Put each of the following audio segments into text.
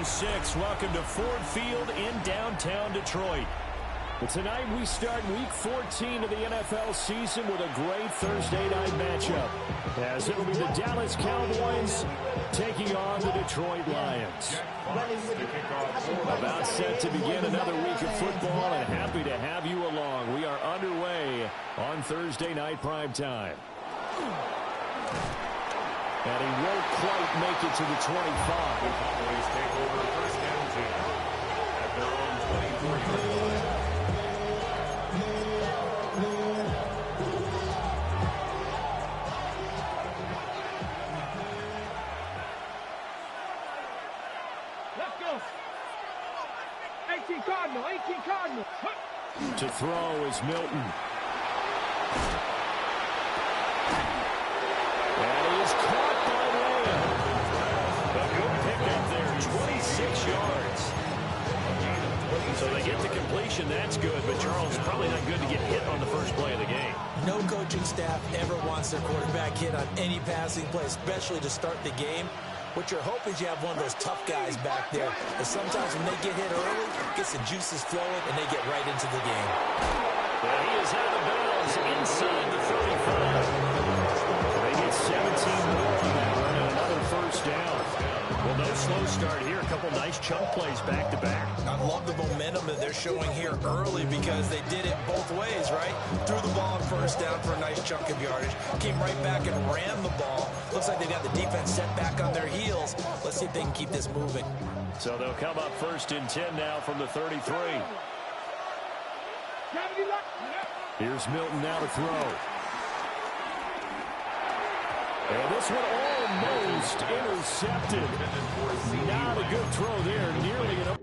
6. Welcome to Ford Field in downtown Detroit. But tonight we start Week 14 of the NFL season with a great Thursday night matchup, as it'll be the Dallas Cowboys taking on the Detroit Lions. About set to begin another week of football, and happy to have you along. We are underway on Thursday night primetime. And he won't quite make it to the 25. The Cowboys take over first down 10 at their own 24-yard line. Let's go. 18 Cardinal, 18 Cardinal. To throw is Milton. And he is caught by Layjohn. A good pickup there, 26 yards. So they get the completion, that's good, but Charles, probably not good to get hit on the first play of the game. No coaching staff ever wants their quarterback hit on any passing play, especially to start the game. What you're hoping is you have one of those tough guys back there. But sometimes when they get hit early, it gets the juices flowing, and they get right into the game. Well, he is out of bounds inside the 35. They get 17 more on that run and another first down. Well, no slow start here. A couple nice chunk plays back-to-back. I love the momentum that they're showing here early because they did it both ways, right? Threw the ball on first down for a nice chunk of yardage. Came right back and ran the ball. Looks like they got the defense set back on their heels. Let's see if they can keep this moving. So they'll come up first and 10 now from the 33. Here's Milton now to throw. And this one almost intercepted. Not a good throw there. Nearly an...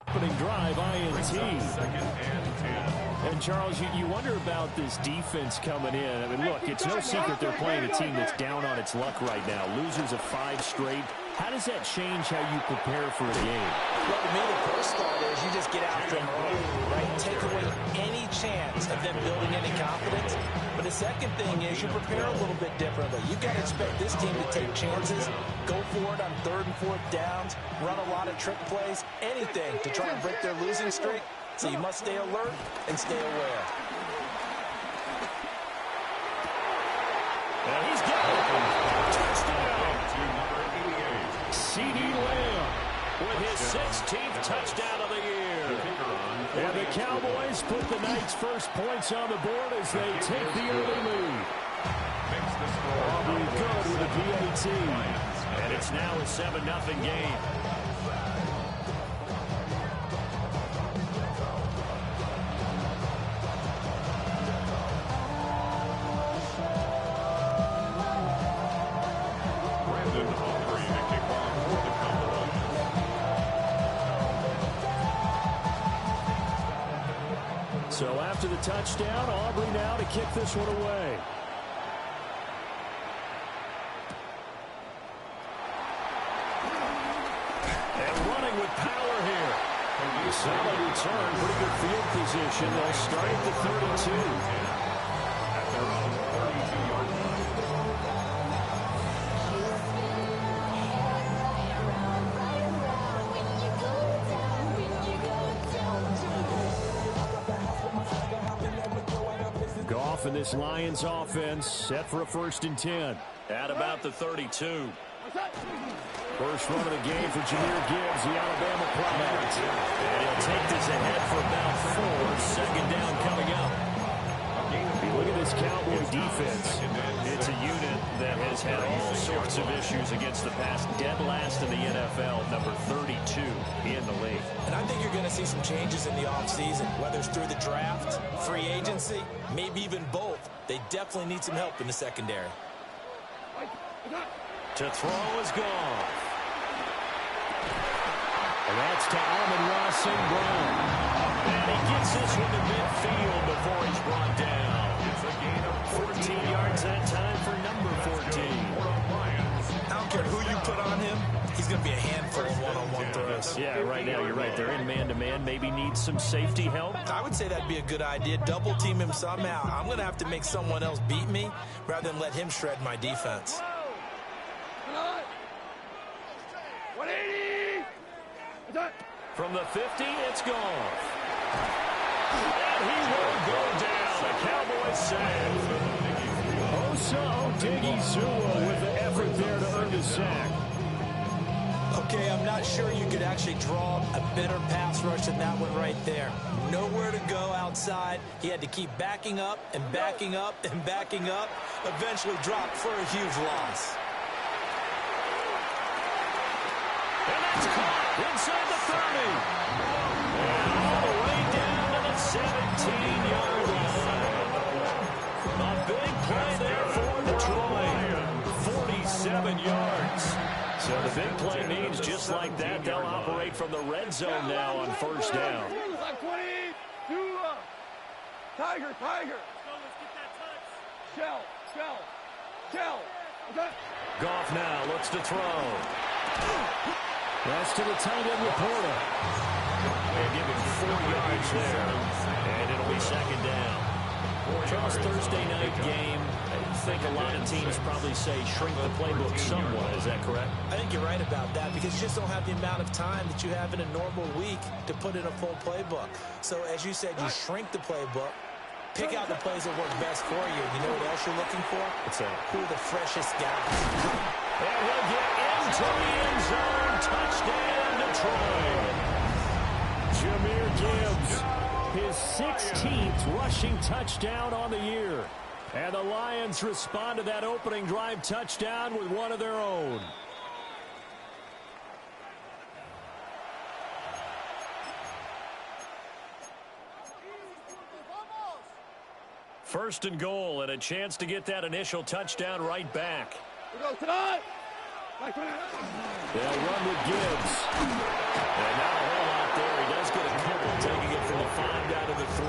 opening drive, INT. And Charles, you wonder about this defense coming in. I mean, look, it's no secret they're playing a team that's down on its luck right now. Losers of 5 straight. How does that change how you prepare for a game? Well, to me, the first thought is you just get after them early, right? Take away any chance of them building any confidence. But the second thing is you prepare a little bit differently. You've got to expect this team to take chances, go for it on 3rd and 4th downs, run a lot of trick plays, anything to try and break their losing streak. So you must stay alert and stay aware. And he's got it. Touchdown. C.D. Lamb with his 16th touchdown of the year. And the Cowboys put the night's first points on the board as they take the early lead. Aubrey good with a PAT. And it's now a 7-0 game. So after the touchdown, Aubrey now to kick this one away. And running with power here. Solid return, pretty good field position. They'll start at the 32. At their own 32-yard line. Goff and this Lions offense set for a 1st and 10 at about the 32. First run of the game for Jahmyr Gibbs, the Alabama product. And he'll take this ahead for about 4. 2nd down coming up. Look at this Cowboy defense. It's a unit that has had all sorts of issues against the pass. Dead last in the NFL, number 32 in the league. And I think you're going to see some changes in the offseason, whether it's through the draft, free agency, maybe even both. They definitely need some help in the secondary. To throw is gone. And that's to Amon-Ra St. Brown. And he gets this one to midfield. if they're in man-to-man, maybe needs some safety help? I would say that'd be a good idea. Double team him somehow. I'm going to have to make someone else beat me rather than let him shred my defense. 180. From the 50, it's gone. And he will go down. The Cowboys save. Osa Odighizuwa with the effort there to earn the sack. Okay, I'm not sure you could actually draw a better pass rush than that one right there. Nowhere to go outside. He had to keep backing up and backing up and backing up. Eventually dropped for a huge loss. And that's caught inside the 30. And all the way down to the 17-yard line. A big play there for Detroit. 47 yards. So the big play means just like that, they'll operate from the red zone now on first down. Tiger. Shell. Goff now looks to throw. That's to the tight end Laporta. They give him 4 yards there. And it'll be second down. Charles, Thursday night game. I think a lot of teams probably say shrink the playbook somewhat. Is that correct? I think you're right about that because you just don't have the amount of time that you have in a normal week to put in a full playbook. So as you said, you shrink the playbook, pick out the plays that work best for you. You know what else you're looking for? What's that? Who are the freshest guys? And he'll get into the end zone. Touchdown, Detroit. Jahmyr Gibbs, his 16th rushing touchdown on the year. And the Lions respond to that opening drive touchdown with one of their own. First and goal, and a chance to get that initial touchdown right back. They'll run with Gibbs. And not a whole lot there. He does get a couple, taking it from the 5 down to the 3.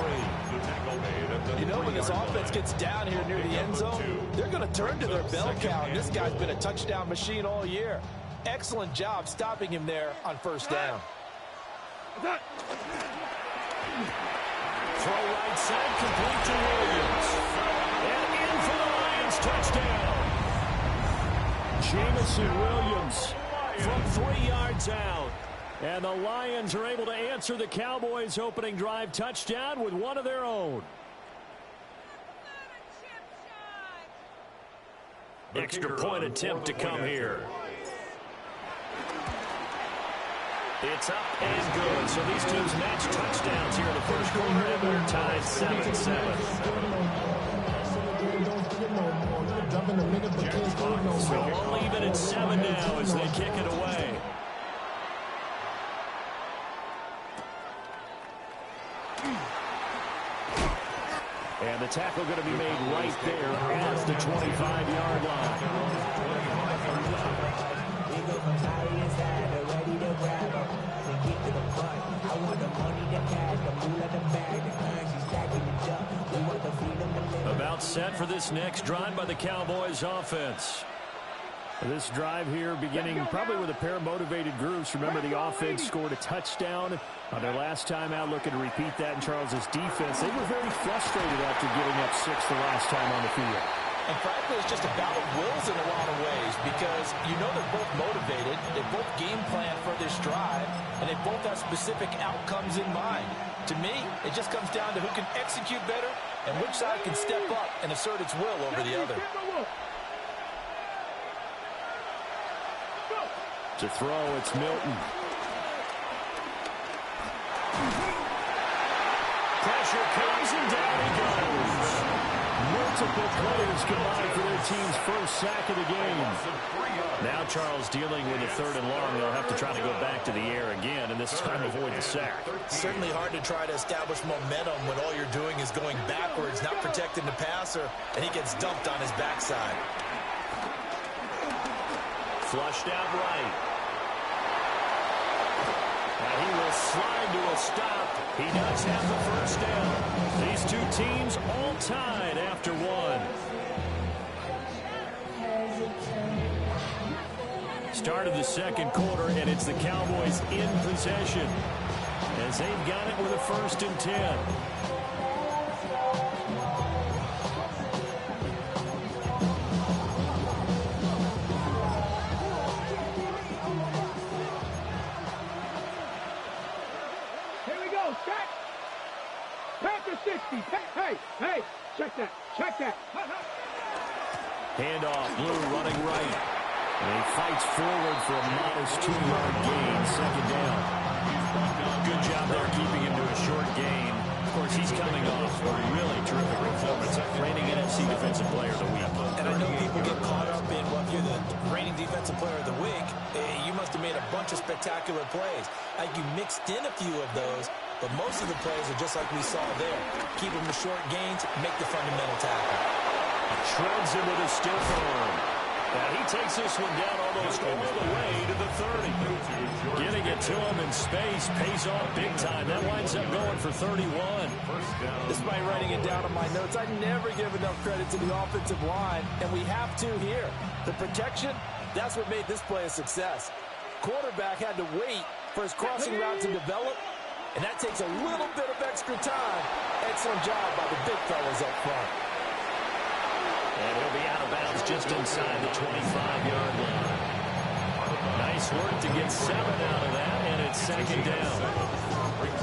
You know, when this offense gets down here near the end zone, they're going to turn to their bell cow. This guy's been a touchdown machine all year. Excellent job stopping him there on first down. Throw right side, complete to Williams. And in for the Lions, touchdown. Jamison Williams from 3 yards out. And the Lions are able to answer the Cowboys' opening drive touchdown with one of their own. Extra point attempt to come here. It's up and good. So these teams match touchdowns here in the first quarter, and they're tied 7-7. So all even at 7 now as they kick it away. And the tackle going to be made right there at the 25-yard line. About set for this next drive by the Cowboys offense. This drive here beginning probably with a pair of motivated groups. Remember, the offense scored a touchdown on their last time out, looking to repeat that in Charles's defense. They were very frustrated after giving up 6 the last time on the field. And frankly, it's just a battle of wills in a lot of ways because you know they're both motivated, they both game plan for this drive, and they both have specific outcomes in mind. To me, it just comes down to who can execute better and which side can step up and assert its will over the other. To throw, it's Milton. Pressure comes and down he goes. Multiple players combined for their team's first sack of the game. Now Charles dealing with a 3rd and long. They'll have to try to go back to the air again, and this time avoid the sack. Certainly hard to try to establish momentum when all you're doing is going backwards, not protecting the passer, and he gets dumped on his backside. Flushed out right. And he will slide to a stop. He does have the first down. These two teams all tied after one. Start of the second quarter, and it's the Cowboys in possession. as they've got it with a 1st and 10. Here we go, set. Panther 60. Hey, check that. Handoff, Blue running right. And he fights forward for a modest 2-yard gain, 2nd down. Good job there keeping him to a short gain. Of course, he's coming off a really terrific performance. Reigning NFC Defensive Player of the Week. And I know people get caught up in, well, if you're the reigning Defensive Player of the Week, you must have made a bunch of spectacular plays. Like you mixed in a few of those, but most of the plays are just like we saw there. Keep them to short gains, make the fundamental tackle. Treads him with a stiff arm. And he takes this one down almost all the way to the 30. Getting it to him in space pays off big time. That winds up going for 31. Despite writing it down on my notes, I never give enough credit to the offensive line, and we have to here. The protection, that's what made this play a success. Quarterback had to wait for his crossing route to develop, and that takes a little bit of extra time. Excellent job by the big fellas up front. And he'll be out of bounds just inside the 25-yard line. Nice work to get 7 out of that, and it's 2nd down.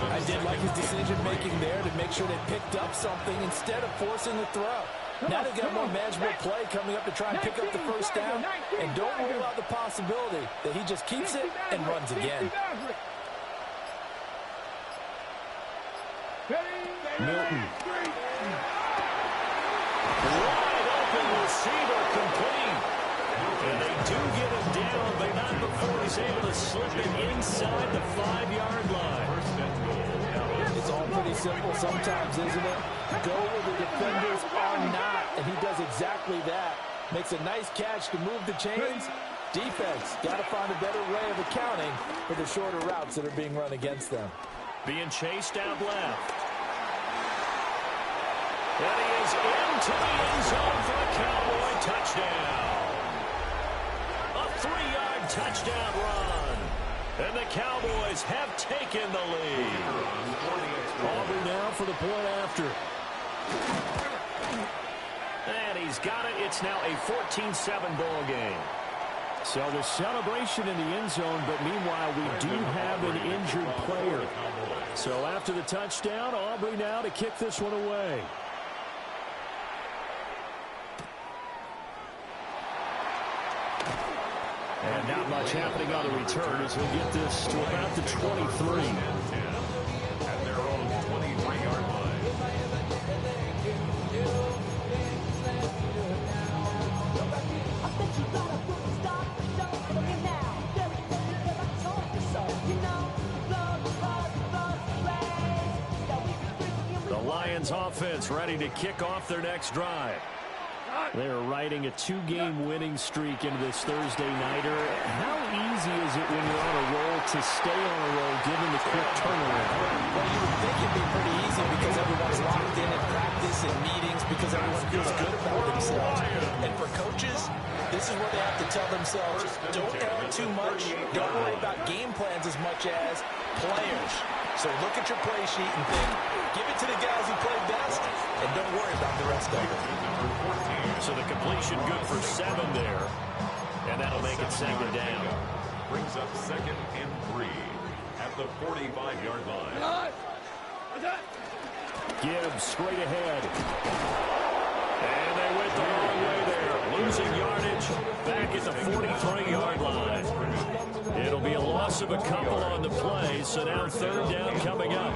I did like his decision-making there to make sure they picked up something instead of forcing the throw. Now they've got more manageable play coming up to try and pick up the 1st down, and don't rule out the possibility that he just keeps it and runs again. Milton. Wide open receiver complete. And they do get him down, but not before he's able to slip it inside the 5-yard line. It's all pretty simple sometimes, isn't it? Go where the defenders are not, and he does exactly that. Makes a nice catch to move the chains. Defense got to find a better way of accounting for the shorter routes that are being run against them. Being chased out left. And he is into the end zone for a Cowboy touchdown. A 3-yard touchdown run. And the Cowboys have taken the lead. Auburn now for the point after. And he's got it. It's now a 14-7 ball game. So the celebration in the end zone, but meanwhile we do have an injured player. So after the touchdown, Aubrey now to kick this one away. And not much happening on the return as we'll get this to about the 23. At their own 23-yard line. The Lions offense ready to kick off their next drive. They're riding a 2-game winning streak into this Thursday nighter. How easy is it when you're on a roll to stay on a roll given the quick turnaround? Well, you would think it'd be pretty easy because everyone's locked in practice and meetings because everyone feels good about themselves. And for coaches, this is where they have to tell themselves, don't err too much. Don't worry about game plans as much as players. So look at your play sheet and think, give it to the guys who play best, and don't worry about the rest of it. So the completion good for 7 there. And that'll make it 2nd down. Brings up 2nd and 3 at the 45-yard line. Gibbs straight ahead. And they went the wrong way there. Losing yardage back at the 43-yard line. It'll be a loss of a couple on the play, so now 3rd down coming up.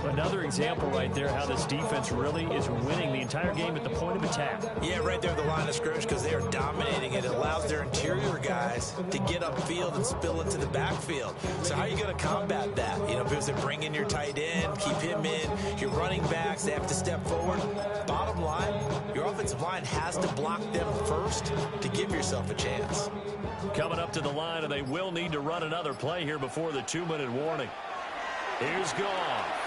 Another example right there how this defense really is winning the entire game at the point of attack. Yeah, right there at the line of scrimmage because they are dominating it. It allows their interior guys to get upfield and spill it to the backfield. So how are you going to combat that? You know, because they bring in your tight end, keep him in, your running backs, they have to step forward. Bottom line, your offensive line has to block them first to give yourself a chance. Coming up to the line, and they will need to run another play here before the 2-minute warning. Here's Goff.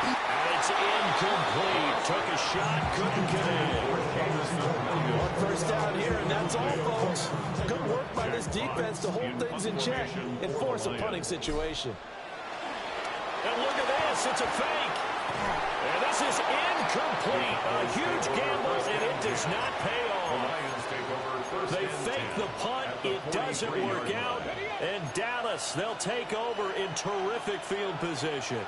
And it's incomplete. Took a shot, couldn't get in. One first down here, and that's all, folks. Good work by this defense to hold things in check and force a punting situation. And look at this. It's a fake. And this is incomplete. A huge gamble, and it does not pay off. They fake the punt. It doesn't work out. And Dallas, they'll take over in terrific field position.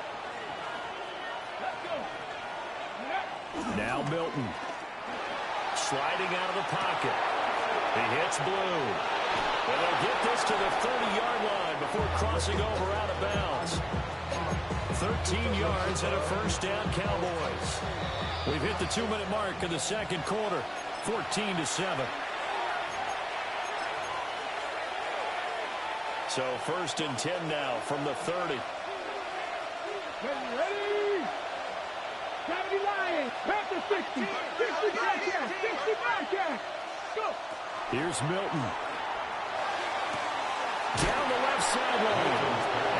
Now Milton. Sliding out of the pocket. He hits Blue. And they'll get this to the 30-yard line before crossing over out of bounds. 13 yards and a first down, Cowboys. We've hit the 2-minute mark in the second quarter. 14-7. So first and 10 now from the 30. Ready? 70 Lions. Panther 60. 60 Bobcats. 60 Bobcats. Go. Here's Milton. Down the left sideline.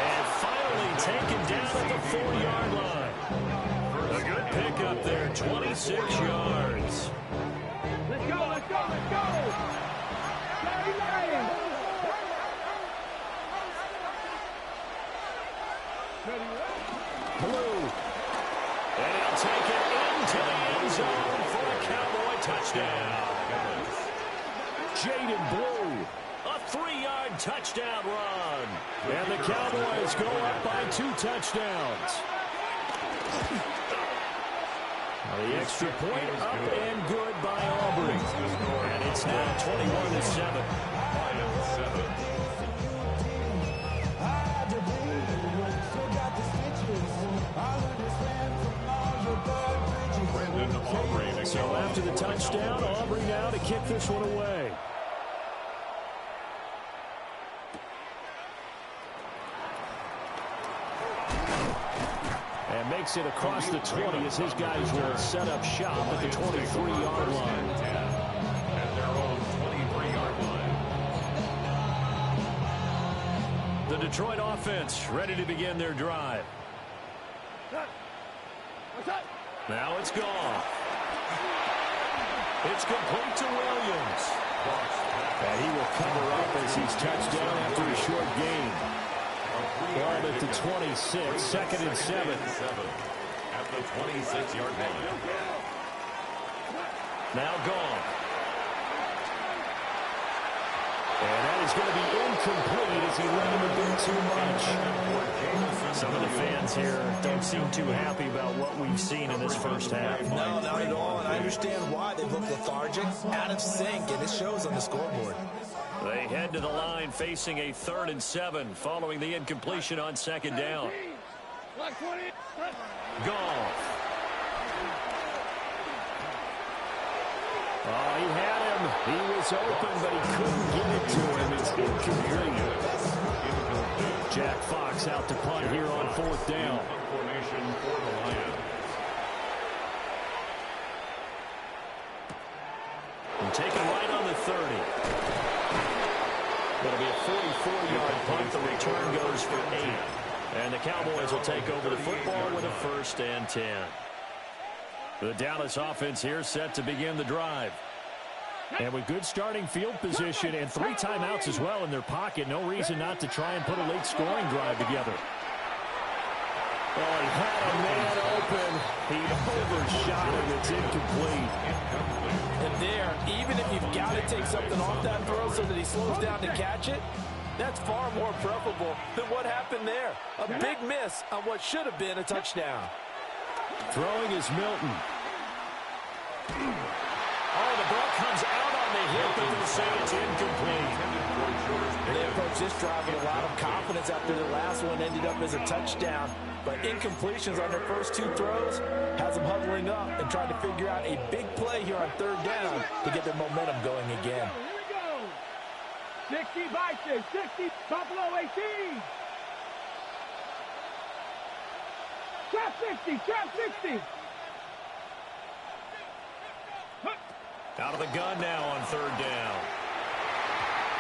And finally taken down at the 4-yard line. A good pickup there. 26 yards. Let's go, let's go, let's go. 70 Lions. Blue. And he'll take it into the end zone for a Cowboy touchdown. Jaden Blue. A 3-yard touchdown run. And the Cowboys go up by 2 touchdowns. The extra point up and good by Aubrey. And it's now 21-7. So after the touchdown, Aubrey now to kick this one away. And makes it across the 20 as his guys will set up shop at the 23-yard line. At their own 23-yard line. The Detroit offense ready to begin their drive. Now it's gone. It's complete to Williams. And he will cover up as he's touched down after a short gain. Ball at the 26, second and 7. At the 26-yard line. Now gone. And that is going to be incomplete as he let him a bit too much. Some of the fans here don't seem too happy about what we've seen in this first half. No, not at all, and I understand why they look lethargic, out of sync, and it shows on the scoreboard. They head to the line facing a 3rd and 7 following the incompletion on second down. Goff. Oh, he had him. He was open, but he couldn't get it to him. It's incomplete. Jack Fox out to punt here on 4th down. Formation for the Lions. And taken right on the 30. It'll be a 44-yard punt. The return goes for 8. And the Cowboys will take over the football with a 1st and 10. The Dallas offense here set to begin the drive. And with good starting field position and 3 timeouts as well in their pocket, no reason not to try and put a late scoring drive together. Oh, he had a man open. He overshot him. It's incomplete. And there, even if you've got to take something off that throw so that he slows down to catch it, that's far more preferable than what happened there. A big miss on what should have been a touchdown. Throwing is Milton. Oh, the ball comes out on the hip, and they'll say it's incomplete. They approach this drive with a lot of confidence after the last one ended up as a touchdown. But incompletions on their first 2 throws has them huddling up and trying to figure out a big play here on 3rd down to get their momentum going again. Here we go. 60 Vikings, 60 Buffalo 18. Trap 60, trap 60. Out of the gun now on 3rd down.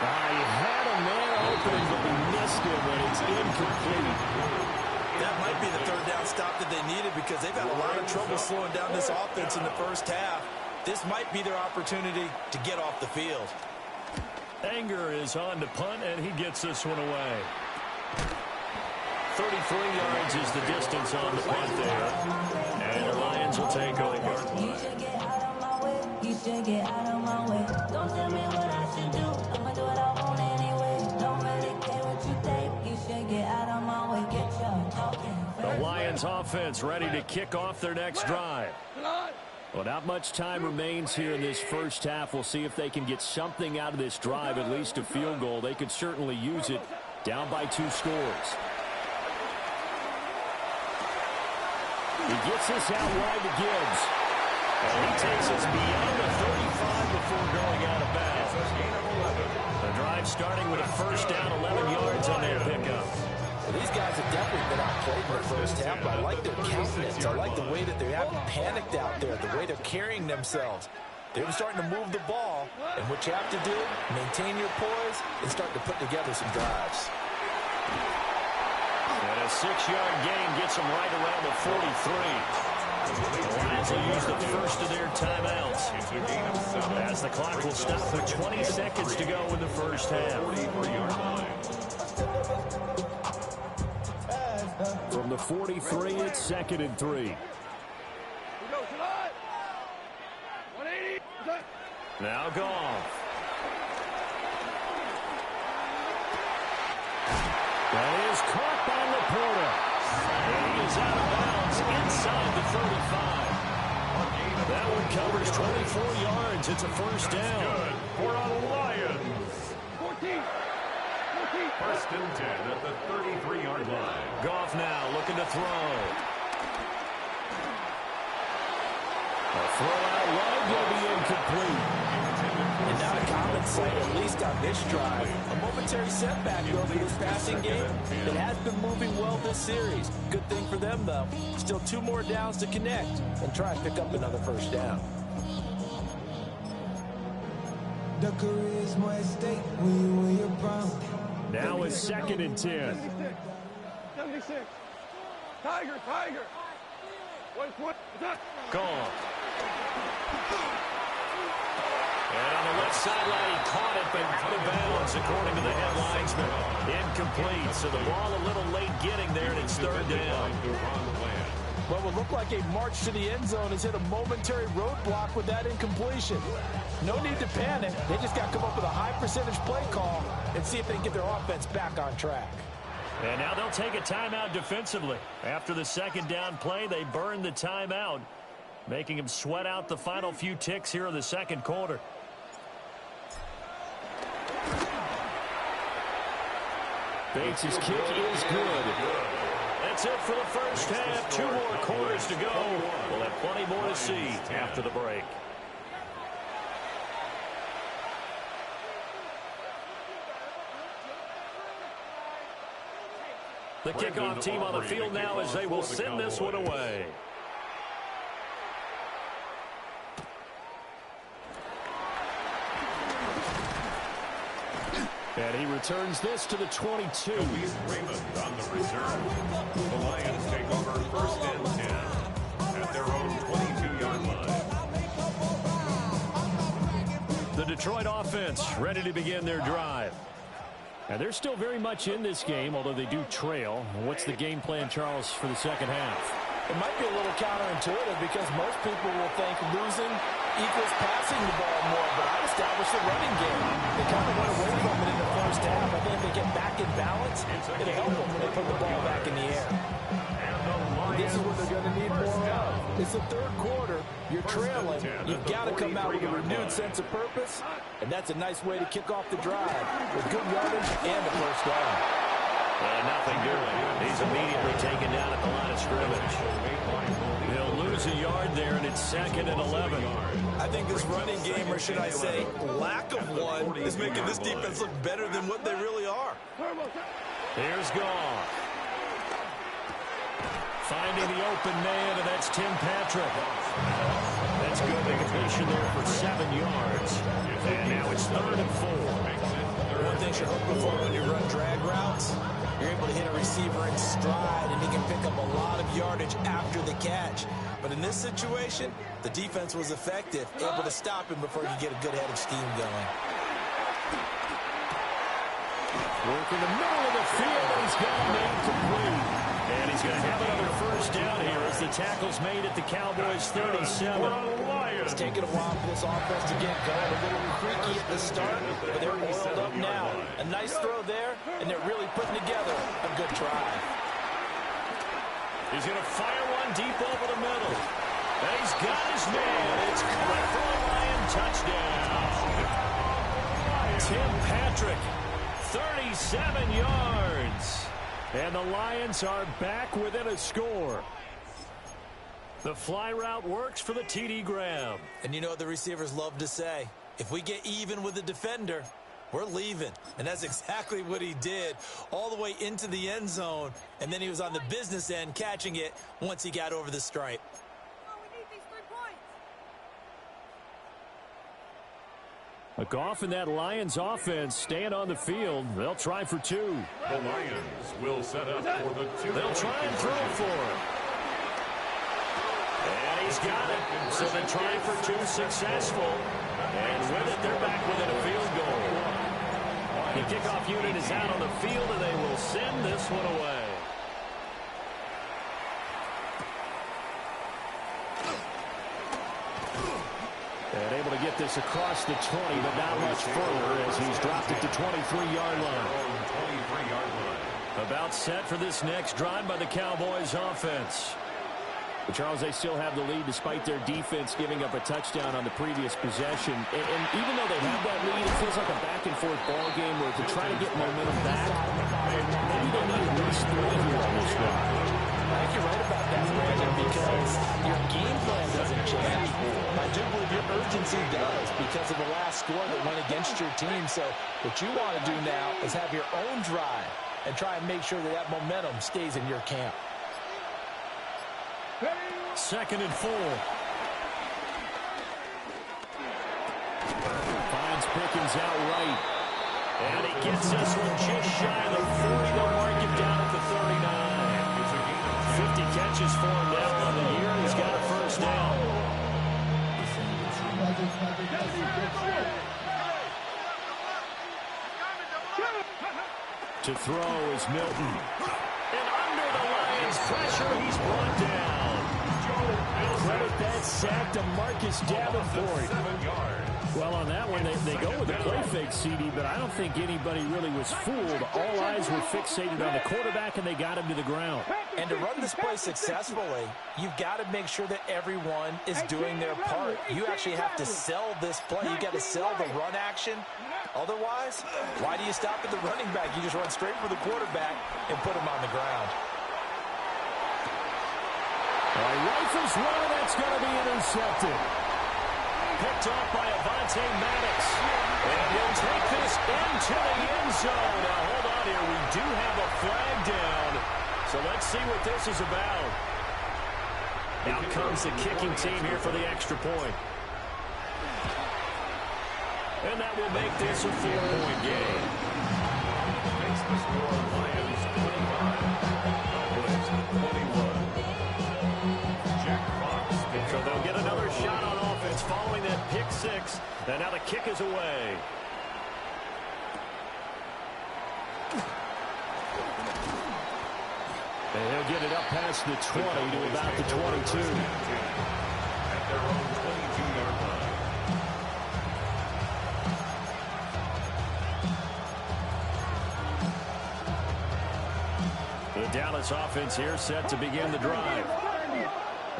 He had a man open, but he missed him, and it's incomplete. That might be the third down stop that they needed because they've had a lot of trouble slowing down this offense in the first half. This might be their opportunity to get off the field. Anger is on to punt, and he gets this one away. 33 yards is the distance on the punt there. And the Lions will take over. You should get out of my way. You should get out of my way. Don't tell me what I should do. I'ma do what I want anyway. Don't really care what you think. You should get out of my way. Get your talking. The Lions offense ready to kick off their next drive. Well, not much time remains here in this first half. We'll see if they can get something out of this drive, at least a field goal. They could certainly use it, down by 2 scores. He gets this out wide to Gibbs. And he takes us beyond the 35 before going out of bounds. The drive starting with a first down, 11 yards on their pickup. Well, these guys have definitely been outplayed in the first half, but I like their countenance. I like the way that they haven't panicked out there, the way they're carrying themselves. They're starting to move the ball, and what you have to do, maintain your poise and start to put together some drives. And a 6-yard gain gets them right around the 43. The Lions will use the first of their timeouts, as the clock will stop with 20 seconds to go in the first half. From the 43, it's 2nd and 3. Now Goff. That is caught by Laporta. And he is out of bounds inside the 35. That one covers 24 yards. It's a first down. For a Lions. 14. First and 10 at the 33-yard line. Goff now looking to throw. A throw out wide will be incomplete. And not a common sight, at least on this drive. A momentary setback, though, for this passing game. It has been moving well this series. Good thing for them, though. Still 2 more downs to connect and try and pick up another first down. The career is more at stake when you're proud. Now it's 2nd and 10. 76. Tiger. 120. Goff. And on the left sideline, he caught it, but out of bounds, according to the head linesman. Incomplete, so the ball a little late getting there, and it's 3rd down. What would look like a march to the end zone has hit a momentary roadblock with that incompletion. No need to panic. They just got to come up with a high percentage play call and see if they can get their offense back on track. And now they'll take a timeout defensively. After the 2nd down play, they burn the timeout, making him sweat out the final few ticks here in the 2nd quarter. Bates' kick is good. That's it for the first half. 2 more quarters to go. We'll have plenty more to see after the break. The kickoff team on the field now as they will send this one away. And he returns this to the 22. Raymond on the reserve. The Lions take over 1st and 10 at their own 22-yard line. The Detroit offense ready to begin their drive. And they're still very much in this game, although they do trail. What's the game plan, Charles, for the 2nd half? It might be a little counterintuitive because most people will think losing equals passing the ball more, but I established a running game. They kind of went away from it in the first half. I think if they get back in balance, it'll help them when they put the ball back in the air. This is what they're going to need more of. It's the 3rd quarter. You're trailing. You've got to come out with a renewed sense of purpose, and that's a nice way to kick off the drive with good yardage and a first down. Nothing doing. He's immediately taken down at the line of scrimmage. He'll lose a yard there, and it's 2nd and 11. I think this running game, or should I say lack of one, is making this defense look better than what they really are. Here's Goff. Finding the open man, and that's Tim Patrick. That's good. They completion there for 7 yards. And now it's 3rd and 4. One thing you're hoping for when you run drag routes, You're able to hit a receiver in stride, and he can pick up a lot of yardage after the catch. But in this situation, the defense was effective, able to stop him before he could get a good head of steam going. Work in the middle of the field, and he's got him incomplete. And he's going to have another first down here as the tackle's made at the Cowboys' 37. It's taken a while for this offense to get going. A little creaky at the start, but they're oiled up now. A nice throw there, and they're really putting together a good drive. He's going to fire one deep over the middle. And he's got his man. It's caught for a Lion touchdown. Tim Patrick, 37 yards. And the Lions are back within a score. The fly route works for the TD Graham. And you know what the receivers love to say? If we get even with the defender, we're leaving. And that's exactly what he did, all the way into the end zone. And then he was on the business end catching it once he got over the stripe. A Goff and that Lions offense staying on the field. They'll try for two. The Lions will set up for the two. They'll try and throw for it. And he's got it. So they're trying for two, successful. And with it, they're back within a field goal. The kickoff unit is out on the field, and they will send this one away. And able to get this across the 20, but not much further as he's dropped it to 23-yard line. About set for this next drive by the Cowboys offense. But Charles, they still have the lead despite their defense giving up a touchdown on the previous possession. And even though they have that lead, it feels like a back-and-forth ball game where to try to get momentum back, maybe they need at least three here on this one. I think you're right about that, Brandon, because your game plan doesn't change. I do believe your urgency does because of the last score that went against your team. So what you want to do now is have your own drive and try and make sure that that momentum stays in your camp. 2nd and 4. Finds Pickens out right. And he gets this one just shy of the 40. They'll mark him down at the 39. 50 catches for him now on the year. He's got a first down. To throw is Milton. And under the Lions' pressure, he's brought down. Credit that sack to Marcus Davenport. 7 yards. Well, on that one, they go with the play fake, CD, but I don't think anybody really was fooled. All eyes were fixated on the quarterback, and they got him to the ground. And to run this play successfully, you've got to make sure that everyone is doing their part. You actually have to sell this play. You've got to sell the run action. Otherwise, why do you stop at the running back? You just run straight for the quarterback and put him on the ground. Rifles one, and that's going to be intercepted. Picked off by Avonte Maddox. And he'll take this into the end zone. Now, hold on here. We do have a flag down. So let's see what this is about. Out comes the kicking team here for the extra point. And that will make this a 4-point game. Makes the score Lions 25. Cowboys 21. Jack Fox. So they'll get another shot on offense following that pick six. And now the kick is away. And he'll get it up past the 20 to about the 22. At their own 22-yard line. The Dallas offense here set to begin the drive.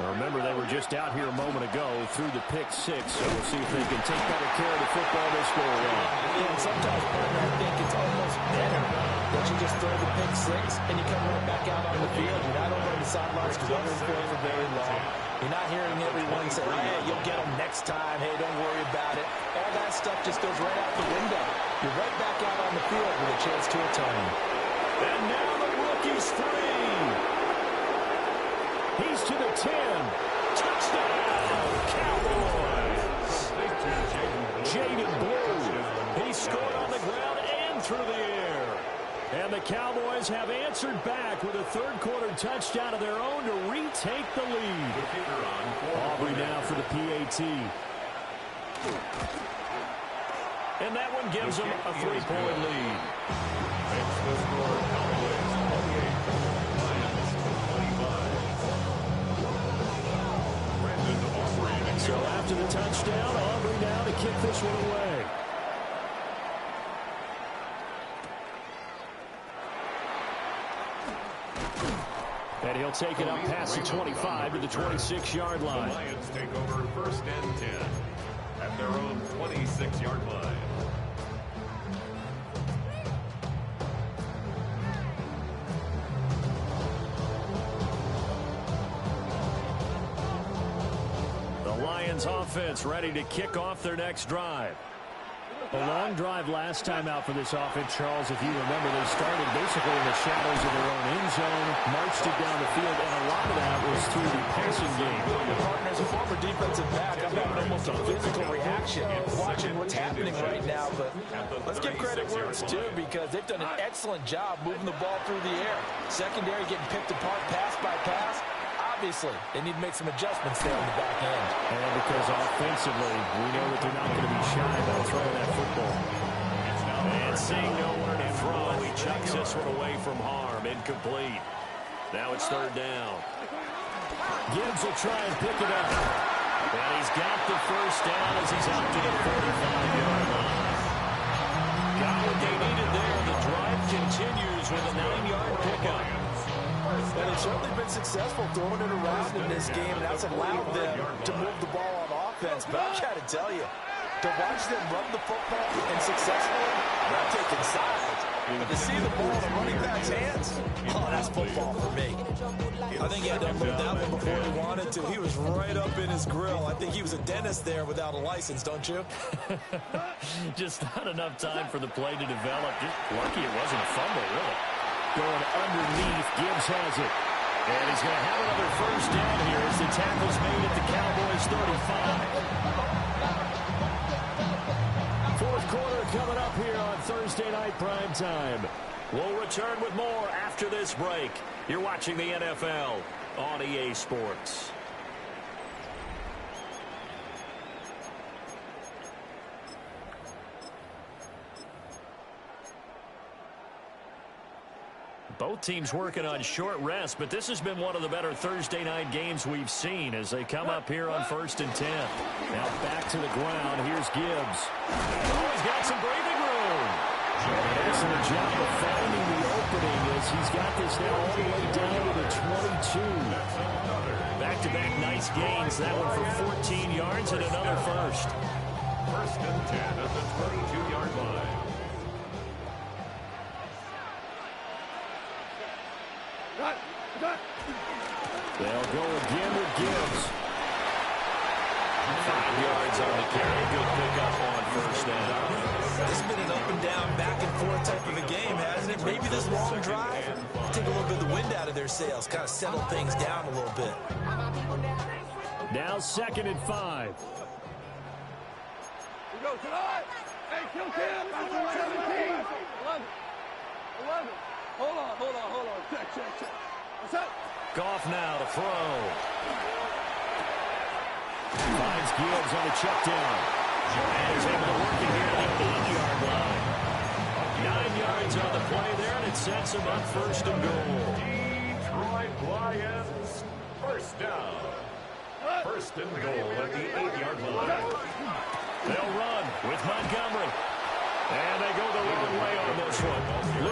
Now remember, they were just out here a moment ago through the pick six, so we'll see if they can take better care of the football this go around. Yeah, and sometimes, partner, I think it's almost better that you just throw the pick six and you come right back out on the field. You're not over on the sidelines running for it for very long. You're not hearing everyone say, hey, you'll get them next time. Hey, don't worry about it. All that stuff just goes right out the window. You're right back out on the field with a chance to atone. And now the rookie's free. He's to the 10. Touchdown, Cowboys. Jaden Blue. He scored on the ground and through the air. And the Cowboys have answered back with a third-quarter touchdown of their own to retake the lead. Aubrey now for the PAT. And that one gives them a 3-point lead. Makes the score Cowboys 28, Lions 25. Brandon Aubrey. So after the touchdown, Aubrey now to kick this one away. And he'll take it up past the 25 to the 26-yard line. The Lions take over first and 10 at their own 26-yard line. The Lions offense ready to kick off their next drive. A long drive last time out for this offense, Charles. If you remember, they started basically in the shadows of their own end zone, marched it down the field, and a lot of that was through the passing game. Partner, as a former defensive back, I'm having almost a physical reaction watching what's happening right now. But let's give credit where it's due, because they've done an excellent job moving the ball through the air. Secondary getting picked apart pass by pass. Obviously, they need to make some adjustments there on the back end. And because offensively, we know that they're not going to be shy about throwing that football. And seeing nowhere to throw, he chucks this one away from harm. Incomplete. Now it's third down. Gibbs will try and pick it up. And he's got the first down as he's out to the 45-yard line. Got what they needed there. The drive continues with a 9-yard pickup. And they've certainly been successful throwing it around in this game, and that's allowed them to move the ball on offense. But I've got to tell you, to watch them run the football and successfully, not taking sides, but to see the ball in the running back's hands, oh, that's football for me. I think he had to unload that one before he wanted to. He was right up in his grill. I think he was a dentist there without a license, don't you? Just not enough time for the play to develop. Just lucky it wasn't a fumble, really. Going underneath, Gibbs has it. And he's going to have another first down here as the tackle's made at the Cowboys' 35. Fourth quarter coming up here on Thursday Night Primetime. We'll return with more after this break. You're watching the NFL on EA Sports. Both teams working on short rest, but this has been one of the better Thursday night games we've seen as they come up here on 1st and 10. Now back to the ground. Here's Gibbs. Oh, he's got some breathing room. Excellent job of finding the opening as he's got this now all the way down to the 22. Back-to-back nice gains. That one for 14 yards and another first. First and 10 at the 22-yard line. They'll go again with Gibbs. 5 yards on the carry. Good pickup on first down. This has been an up and down, back and forth type of a game, hasn't it? Maybe this long drive take a little bit of the wind out of their sails, kind of settle things down a little bit. Now 2nd and 5. We go tonight. Hey, kill Tim. 17. 11. Hold on. Check. What's up? Goff now to throw. Finds Gibbs on the check down. And he's able to work it here at the 8-yard line. 9 yards on the play there, and it sets him up first and goal. Detroit Lions, first down. First and goal at the 8-yard line. They'll run with Montgomery. And they go the wrong way on this one.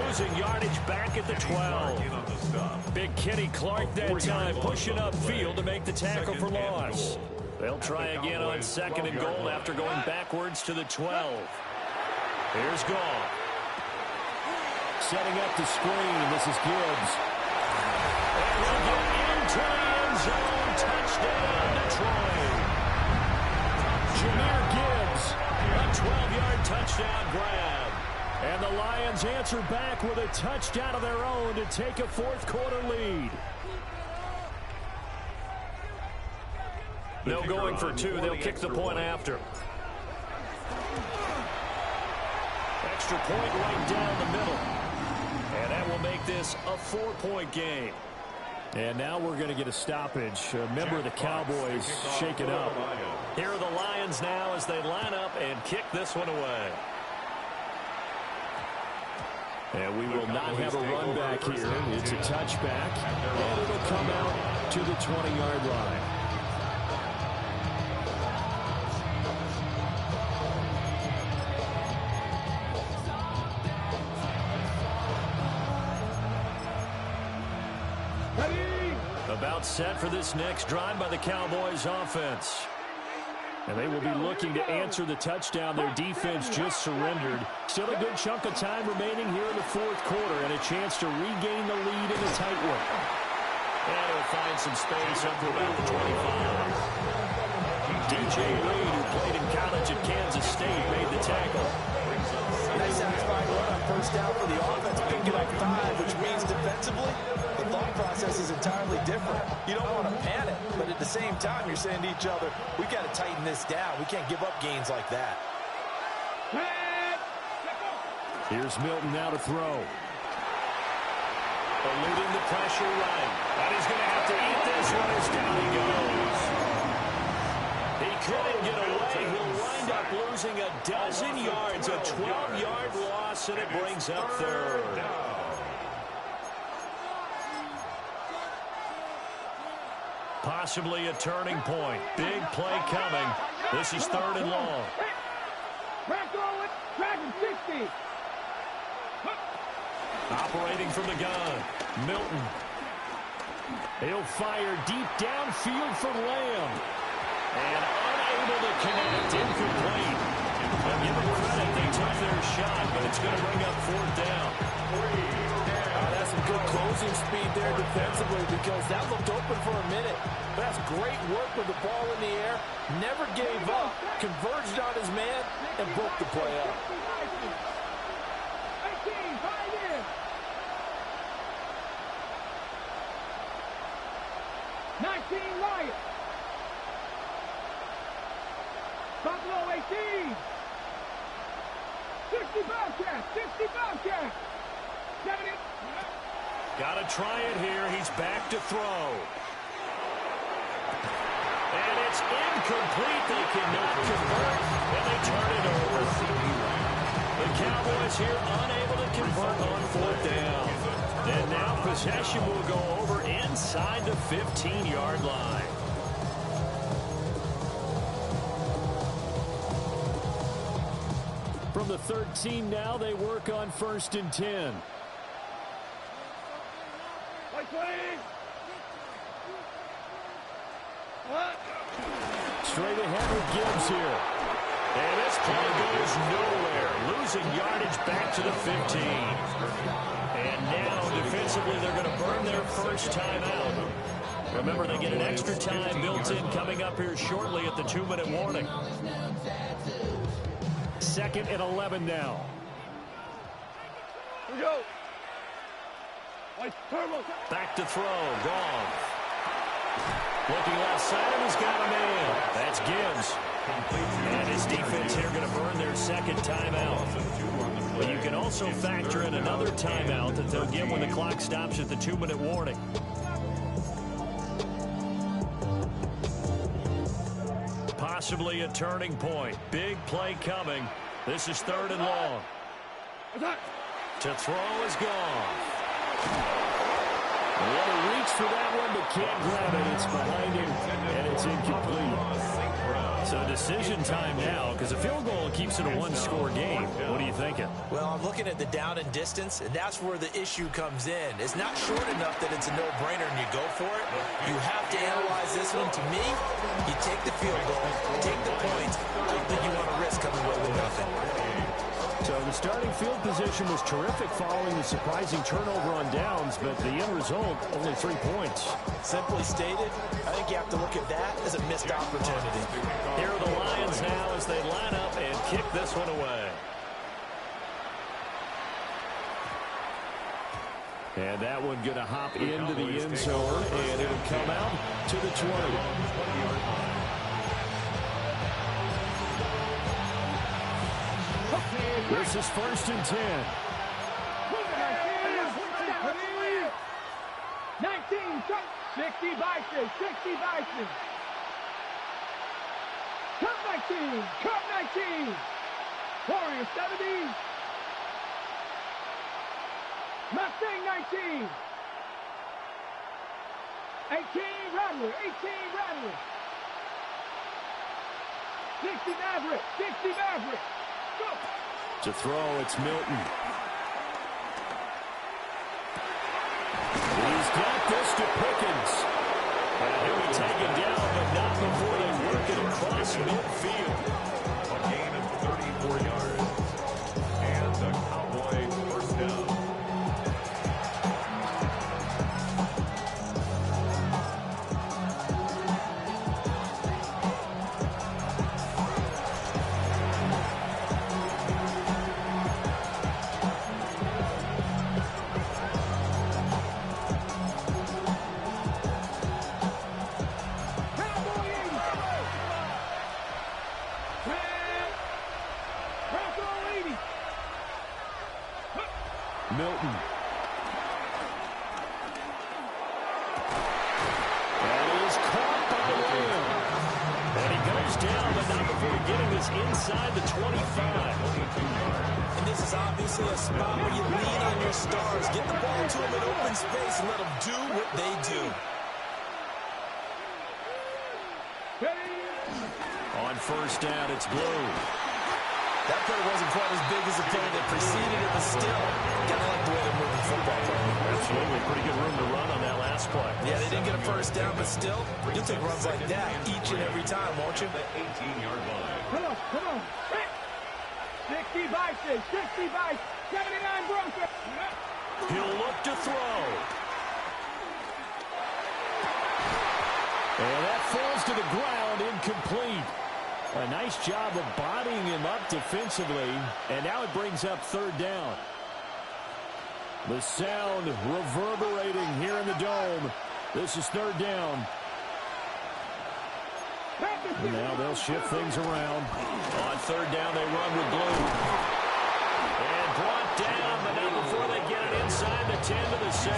Losing yardage back at the 12. Big Kenny Clark that time pushing upfield to make the tackle for loss. They'll try again on 2nd and goal after going backwards to the 12. Here's Goff. Setting up the screen. This is Gibbs. And he'll get into the end zone. Touchdown, Detroit. Jahmyr Gibbs. A 12-yard touchdown grab. And the Lions answer back with a touchdown of their own to take a fourth-quarter lead. No going for 2. They'll kick the point after. Extra point right down the middle. And that will make this a 4-point game. And now we're going to get a stoppage. A member of the Cowboys shaken up. Here are the Lions now as they line up and kick this one away. And we will not have a run back here. It's a touchback. And it'll come out to the 20-yard line. About set for this next drive by the Cowboys offense. And they will be looking to answer the touchdown their defense just surrendered. Still a good chunk of time remaining here in the fourth quarter and a chance to regain the lead in a tight one. And he'll find some space up to about the 25. DJ Reed, who played in college at Kansas State, made the tackle. Nice satisfying run on first down for the offense, picking up 5, which means defensively, the thought process is entirely different. You don't want to panic, but at the same time, you're saying to each other, we got to tighten this down. We can't give up gains like that. Here's Milton now to throw. Eluding the pressure right. And he's going to have to eat this one as down he goes. He couldn't get away. He'll wind up losing a dozen yards, a 12-yard loss, and it brings up third. Possibly a turning point. Big play coming. This is 3rd and long. Operating from the gun, Milton. He'll fire deep downfield for Lamb. And unable to connect, incomplete. But give them credit, they took their shot, but it's going to bring up 4th down. That's some good closing speed there defensively because that looked open for a minute. But that's great work with the ball in the air. Never gave up, converged on his man, and broke the play up. 19 Lions. Buffalo 18. 60 Bobcats. 60 Bobcats. 70. Got to try it here. He's back to throw. And it's incomplete. They cannot convert, and they turn it over. The Cowboys here unable to convert on 4th down. And now possession will go over inside the 15-yard line. From the 13 now, they work on 1st and 10. Straight ahead with Gibbs here. And this play goes nowhere. Losing yardage back to the 15. And now, defensively, they're going to burn their first timeout. Remember, they get an extra time built in coming up here shortly at the 2-minute warning. 2nd and 11 now. Here we go. Back to throw. Gone. Looking left side, and he's got a man. That's Gibbs. And his defense here going to burn their 2nd timeout. But you can also factor in another timeout that they'll get when the clock stops at the 2-minute warning. Possibly a turning point. Big play coming. This is 3rd and long. To throw is gone. What a reach for that one, but can't grab it. It's behind him, and it's incomplete. So decision time now, because a field goal keeps it a 1-score game. What are you thinking? Well, I'm looking at the down and distance, and that's where the issue comes in. It's not short enough that it's a no-brainer and you go for it. You have to analyze this one. To me, you take the field goal, take the points. I don't think you want to risk coming away with nothing. So the starting field position was terrific following the surprising turnover on downs, but the end result, only 3 points. Simply stated, I think you have to look at that as a missed opportunity. Here are the Lions now as they line up and kick this one away. And that one going to hop into the end zone, and it'll come out to the 20. This is 1st and 10. Vices, 60 Vices. Cup 19, Cup 19. Warriors 70. Mustang 19. 18 Rattler, 18 Rattler. 60 Maverick, 60 Maverick. Go. To throw, it's Milton. He's got this to Pickens. And he'll be taken down, but not before they work it across midfield. A gain of 34 yards. And the Cowboys first down. Milton. And he is caught by William. And he goes down, but not before getting this inside the 25. And this is obviously a spot where you lean on your stars. Get the ball to them in open space and let them do what they do. On first down, it's Blue. That play wasn't quite as big as the play that preceded it, but still, gotta like the way they're moving football. Absolutely. Pretty good room to run on that last play. Yeah, they didn't get a first down, but still, you'll take runs like that each and every time, won't you? The 18-yard line. Come on. 60 Vices, 60 Vices. 79 Broker. He'll look to throw. And that falls to the ground, incomplete. A nice job of bodying him up defensively, and now it brings up third down. The sound reverberating here in the dome. This is third down. And now they'll shift things around. On third down, they run with Blue. And brought down, but not before they get it inside the 10 to the 7.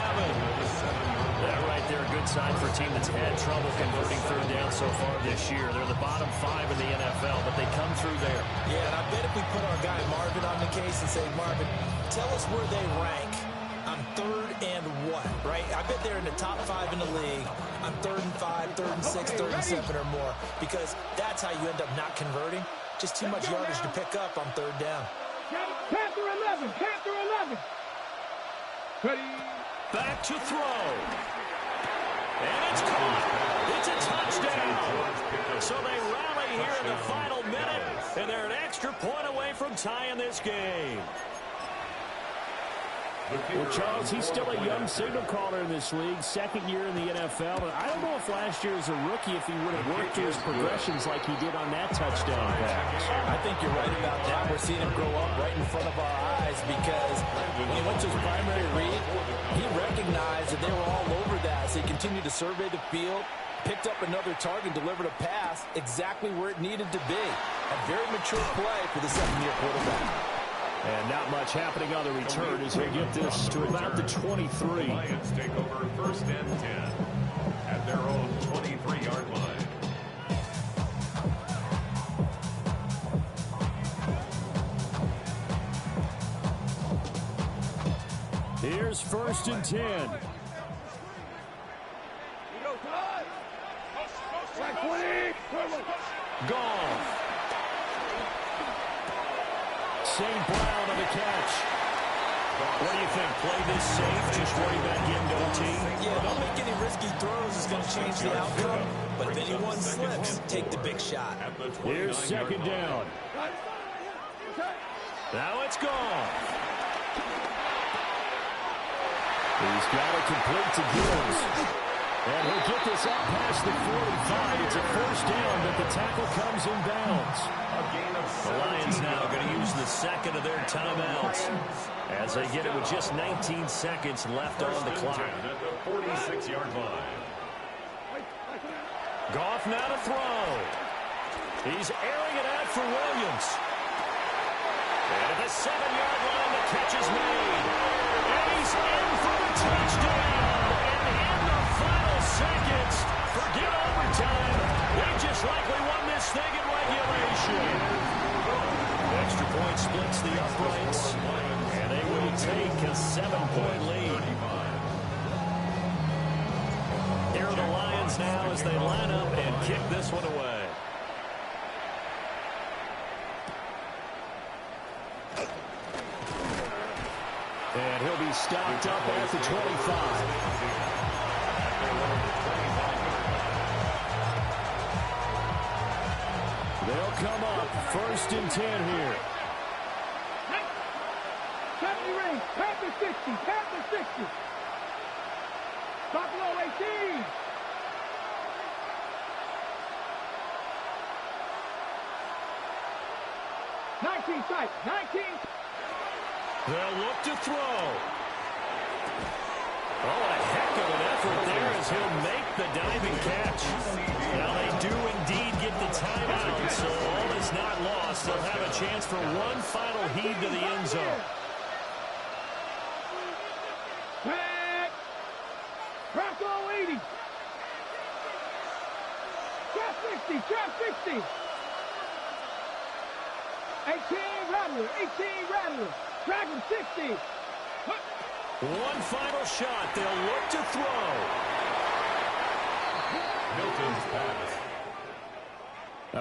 That right there, a good sign for a team that's had trouble converting third down so far this year. They're the bottom 5 in the NFL, but they come through there. Yeah, and I bet if we put our guy Marvin on the case and say, Marvin, tell us where they rank on third and what, right? I bet they're in the top 5 in the league on third and 5, third and 6, third and 7 or more, because that's how you end up not converting. Just too much yardage to pick up on third down. Panther 11, Panther 11. Ready. Back to throw. And it's caught. It's a touchdown. So they rally here in the final minute, and they're an extra point away from tying this game. Well, Charles, he's still a young signal caller in this league, second year in the NFL. And I don't know if last year as a rookie, if he would have worked through his progressions like he did on that touchdown pass. I think you're right about that. We're seeing him grow up right in front of our eyes because when he went to his primary read, he recognized that they were all over that. So he continued to survey the field, picked up another target, delivered a pass exactly where it needed to be. A very mature play for the second-year quarterback. And not much happening on the return as we get this to about the 23. Lions take over first and 10 at their own 23-yard line. Here's first and 10. Gone. St. Brown on the catch. What do you think? Play this safe, just worry about getting to OT? Yeah, don't make any risky throws. It's going to change the outcome. But if anyone slips, take the big shot. Here's second down. Now it's gone. He's got it complete to Gibbs. And he'll get this up past the 45. It's a first down, but the tackle comes in bounds. The Lions now going to use the second of their timeouts as they get it with just 19 seconds left on the clock. At the 46-yard line. Goff now to throw. He's airing it out for Williams. And at the 7-yard line, the catch is made. And he's in for the touchdown. And in the final second, Forget overtime. They just likely won this thing in regulation. Extra point splits the uprights, and they will take a 7-point lead. Here are the Lions now as they line up and kick this one away. And he'll be stopped up at the 25. They'll come up 1st and 10 here. Captain Ring, Panther 60, Panther 60. Buffalo 18. Sight, 19. They'll look to throw. Oh, a heck of an effort there as he'll make the diving catch. Now they do indeed get the timeout, so all is not lost. They'll have a chance for one final heave to the end zone. Back. Bronco 80. Trap 60, trap 60. 18 Rattler, 18 Rattler. Dragon 60. One final shot. They'll look to throw. Milton's pass